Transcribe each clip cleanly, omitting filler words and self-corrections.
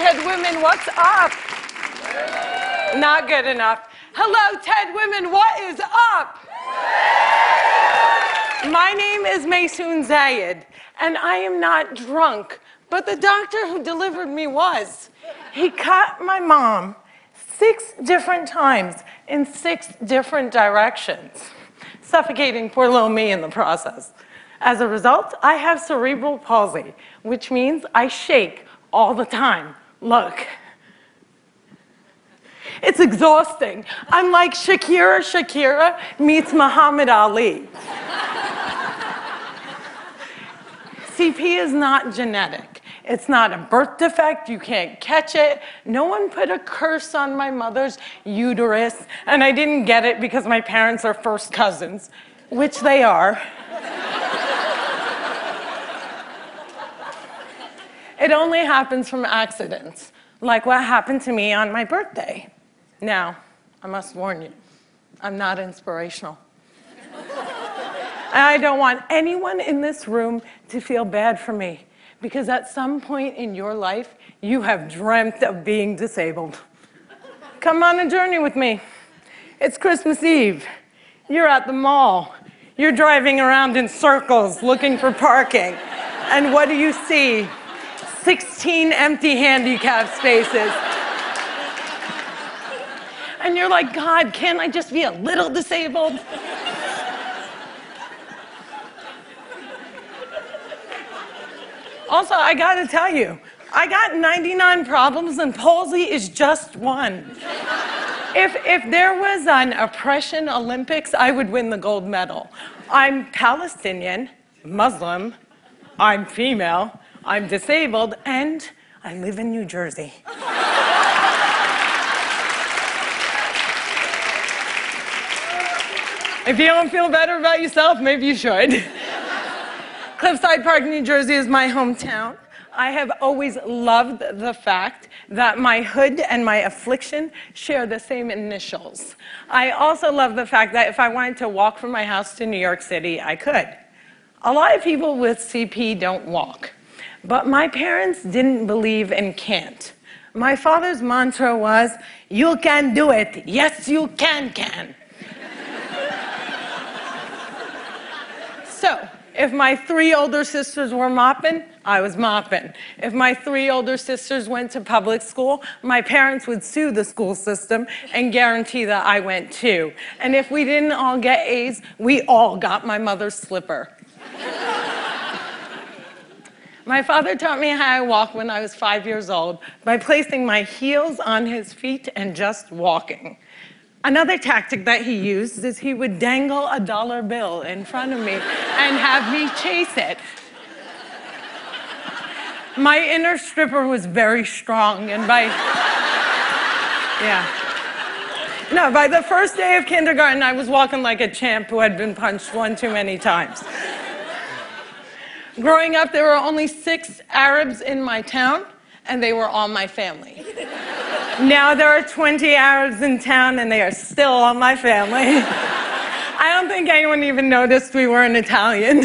TED Women, what's up? Not good enough. Hello, TED Women, what is up? My name is Maysoon Zayid, and I am not drunk, but the doctor who delivered me was. He cut my mom 6 different times in 6 different directions, suffocating poor little me in the process. As a result, I have cerebral palsy, which means I shake all the time. Look. It's exhausting. I'm like Shakira meets Muhammad Ali. CP is not genetic. It's not a birth defect. You can't catch it. No one put a curse on my mother's uterus, and I didn't get it because my parents are first cousins, which they are. It only happens from accidents, like what happened to me on my birthday. Now, I must warn you, I'm not inspirational. And I don't want anyone in this room to feel bad for me, because at some point in your life, you have dreamt of being disabled. Come on a journey with me. It's Christmas Eve. You're at the mall. You're driving around in circles looking for parking. And what do you see? 16 empty handicap spaces. And you're like, God, can't I just be a little disabled? Also, I gotta tell you, I got 99 problems and palsy is just one. If there was an oppression Olympics, I would win the gold medal. I'm Palestinian, Muslim, I'm female, I'm disabled, and I live in New Jersey. If you don't feel better about yourself, maybe you should. Cliffside Park, New Jersey is my hometown. I have always loved the fact that my hood and my affliction share the same initials. I also love the fact that if I wanted to walk from my house to New York City, I could. A lot of people with CP don't walk, but my parents didn't believe in can't. My father's mantra was, you can do it. Yes, you can. So, if my 3 older sisters were mopping, I was mopping. If my 3 older sisters went to public school, my parents would sue the school system and guarantee that I went too. And if we didn't all get A's, we all got my mother's slipper. My father taught me how to walk when I was 5 years old by placing my heels on his feet and just walking. Another tactic that he used is he would dangle a dollar bill in front of me and have me chase it. My inner stripper was very strong, and by the first day of kindergarten, I was walking like a champ who had been punched 1 too many times. Growing up, there were only 6 Arabs in my town, and they were all my family. Now there are 20 Arabs in town, and they are still all my family. I don't think anyone even noticed we weren't Italian.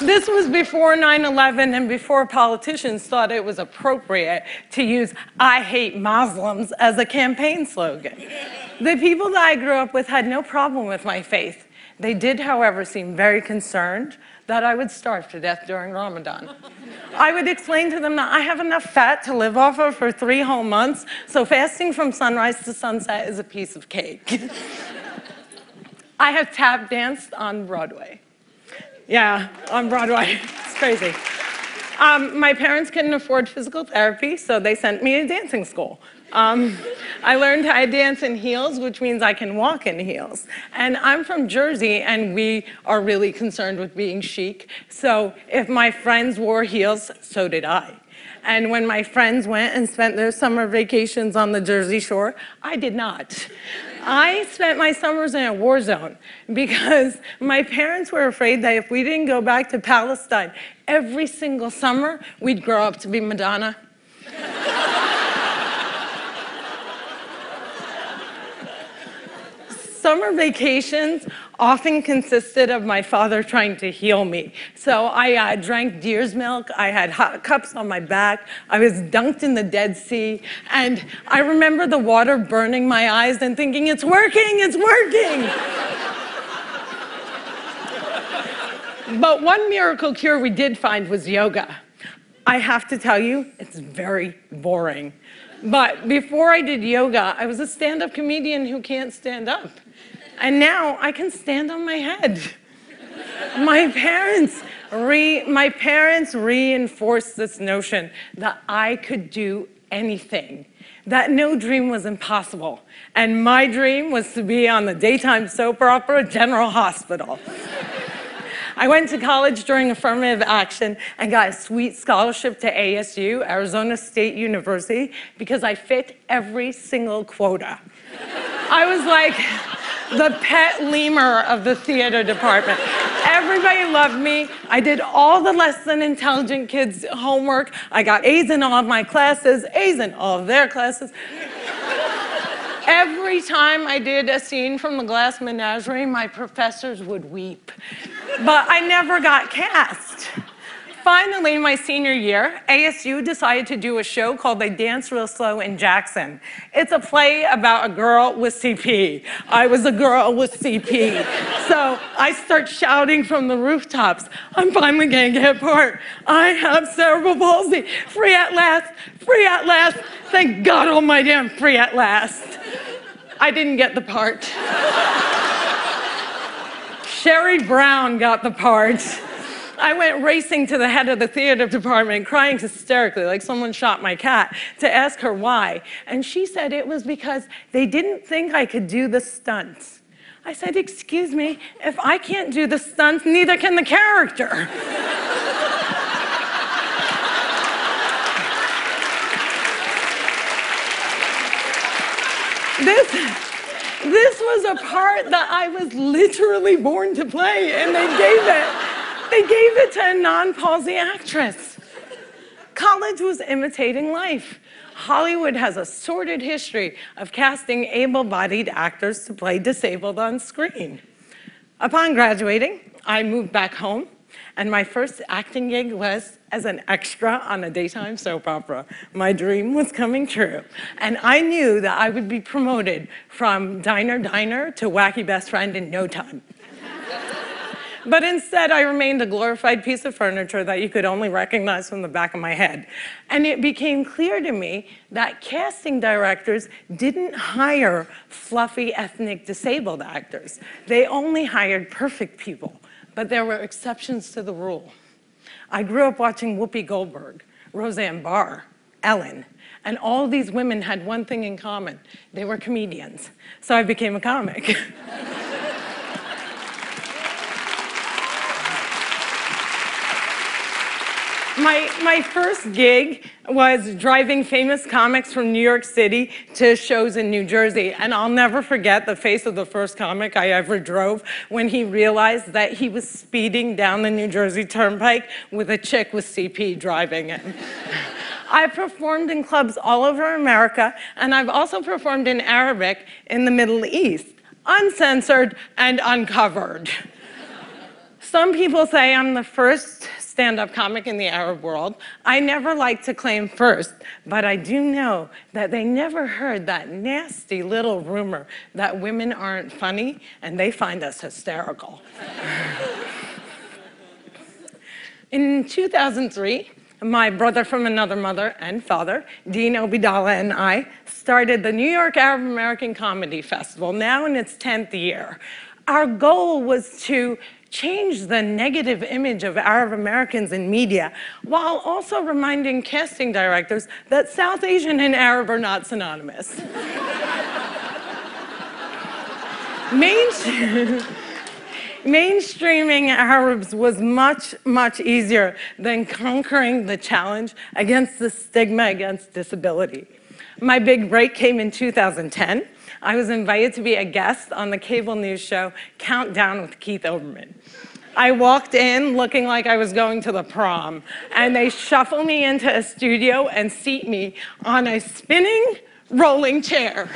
This was before 9/11 and before politicians thought it was appropriate to use "I hate Muslims" as a campaign slogan. The people that I grew up with had no problem with my faith. They did, however, seem very concerned that I would starve to death during Ramadan. I would explain to them that I have enough fat to live off of for 3 whole months, so fasting from sunrise to sunset is a piece of cake. I have tap danced on Broadway. Yeah, on Broadway. It's crazy. My parents couldn't afford physical therapy, so they sent me to dancing school. I learned how to dance in heels, which means I can walk in heels. And I'm from Jersey, and we are really concerned with being chic. So if my friends wore heels, so did I. And when my friends went and spent their summer vacations on the Jersey Shore, I did not. I spent my summers in a war zone because my parents were afraid that if we didn't go back to Palestine every single summer, we'd grow up to be Madonna. Summer vacations often consisted of my father trying to heal me. So I drank deer's milk, I had hot cups on my back, I was dunked in the Dead Sea, and I remember the water burning my eyes and thinking, it's working, it's working! But one miracle cure we did find was yoga. I have to tell you, it's very boring. But before I did yoga, I was a stand-up comedian who can't stand up. And now I can stand on my head. My parents reinforced this notion that I could do anything, that no dream was impossible. And my dream was to be on the daytime soap opera General Hospital. I went to college during affirmative action and got a sweet scholarship to ASU, Arizona State University, because I fit every single quota. I was like the pet lemur of the theater department. Everybody loved me. I did all the less than intelligent kids' homework. I got A's in all of my classes, A's in all of their classes. Every time I did a scene from The Glass Menagerie, my professors would weep. But I never got cast. Finally, my senior year, ASU decided to do a show called They Dance Real Slow in Jackson. It's a play about a girl with CP. I was a girl with CP. So I start shouting from the rooftops, I'm finally gonna get a part. I have cerebral palsy. Free at last, free at last. Thank God almighty I'm free at last. I didn't get the part. Sherry Brown got the part. I went racing to the head of the theater department, crying hysterically like someone shot my cat, to ask her why. And she said it was because they didn't think I could do the stunts. I said, excuse me, if I can't do the stunts, neither can the character. This was a part that I was literally born to play, and they gave it to a non-palsy actress. College was imitating life. Hollywood has a sordid history of casting able-bodied actors to play disabled on screen. Upon graduating, I moved back home, and my first acting gig was as an extra on a daytime soap opera. My dream was coming true. And I knew that I would be promoted from diner to wacky best friend in no time. But instead, I remained a glorified piece of furniture that you could only recognize from the back of my head. And it became clear to me that casting directors didn't hire fluffy ethnic disabled actors. They only hired perfect people. But there were exceptions to the rule. I grew up watching Whoopi Goldberg, Roseanne Barr, Ellen, and all these women had one thing in common. They were comedians. So I became a comic. My first gig was driving famous comics from New York City to shows in New Jersey. And I'll never forget the face of the first comic I ever drove when he realized that he was speeding down the New Jersey Turnpike with a chick with CP driving him. I performed in clubs all over America, and I've also performed in Arabic in the Middle East, uncensored and uncovered. Some people say I'm the first stand-up comic in the Arab world. I never like to claim first, but I do know that they never heard that nasty little rumor that women aren't funny and they find us hysterical. In 2003, my brother from another mother and father, Dean Obidallah, and I started the New York Arab American Comedy Festival, now in its 10th year. Our goal was to change the negative image of Arab Americans in media, while also reminding casting directors that South Asian and Arab are not synonymous. Mainstreaming Arabs was much, much easier than conquering the challenge against the stigma against disability. My big break came in 2010. I was invited to be a guest on the cable news show Countdown with Keith Olbermann. I walked in looking like I was going to the prom, and they shuffle me into a studio and seat me on a spinning rolling chair.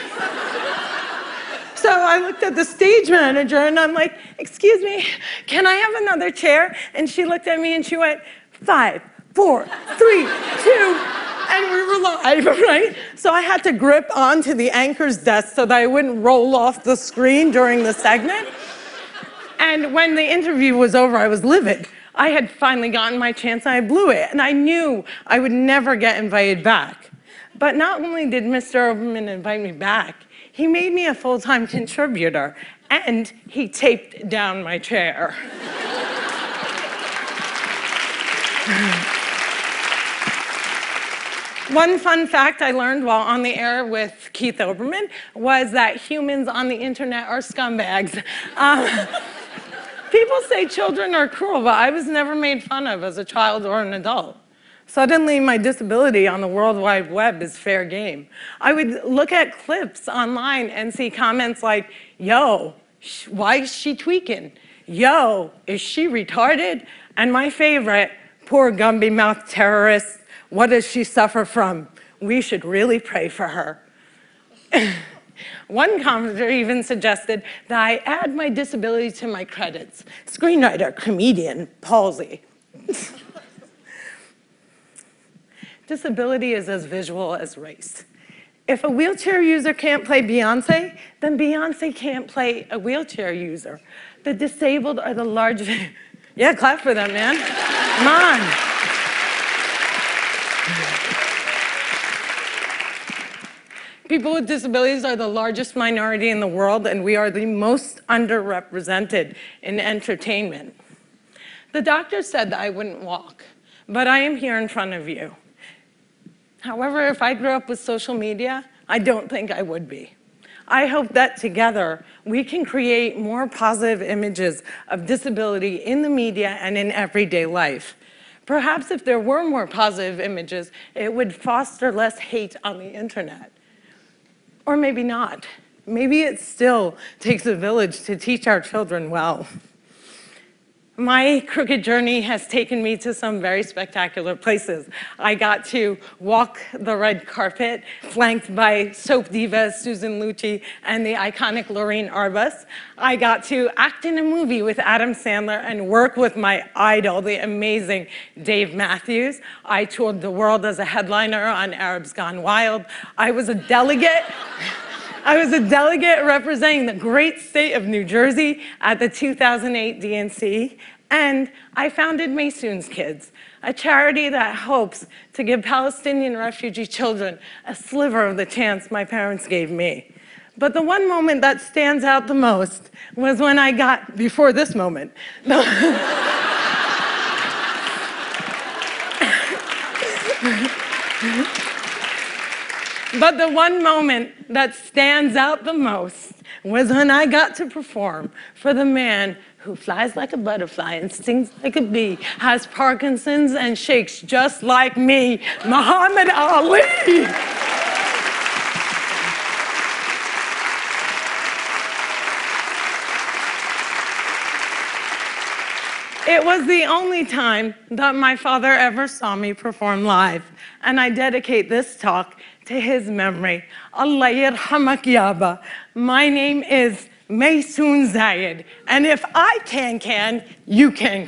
So So I looked at the stage manager and I'm like, excuse me, can I have another chair? And she looked at me and she went, 5, 4, 3, 2, and we were live, right? So I had to grip onto the anchor's desk so that I wouldn't roll off the screen during the segment. And when the interview was over, I was livid. I had finally gotten my chance and I blew it. And I knew I would never get invited back. But not only did Mr. Oberman invite me back, he made me a full-time contributor and he taped down my chair. One fun fact I learned while on the air with Keith Olbermann was that humans on the internet are scumbags. People say children are cruel, but I was never made fun of as a child or an adult. Suddenly, my disability on the World Wide Web is fair game. I would look at clips online and see comments like, yo, why is she tweaking? Yo, is she retarded? And my favorite, poor Gumby-mouthed terrorist, what does she suffer from? We should really pray for her. One commenter even suggested that I add my disability to my credits. Screenwriter, comedian, palsy. Disability is as visual as race. If a wheelchair user can't play Beyonce, then Beyonce can't play a wheelchair user. The disabled are the largest... Yeah, clap for them, man. Come on. People with disabilities are the largest minority in the world, and we are the most underrepresented in entertainment. The doctor said that I wouldn't walk, but I am here in front of you. However, if I grew up with social media, I don't think I would be. I hope that together we can create more positive images of disability in the media and in everyday life. Perhaps if there were more positive images, it would foster less hate on the internet. Or maybe not. Maybe it still takes a village to teach our children well. My crooked journey has taken me to some very spectacular places. I got to walk the red carpet, flanked by soap divas Susan Lucci and the iconic Lorraine Arbus. I got to act in a movie with Adam Sandler and work with my idol, the amazing Dave Matthews. I toured the world as a headliner on Arabs Gone Wild. I was a delegate representing the great state of New Jersey at the 2008 DNC, and I founded Maysoon's Kids, a charity that hopes to give Palestinian refugee children a sliver of the chance my parents gave me. But the one moment that stands out the most was when I got, before this moment, but the one moment that stands out the most was when I got to perform for the man who flies like a butterfly and stings like a bee, has Parkinson's and shakes just like me, Muhammad Ali. It was the only time that my father ever saw me perform live, and I dedicate this talk to his memory. Allah yarhamak yaba. My name is Maysoon Zayid, and if I can, you can.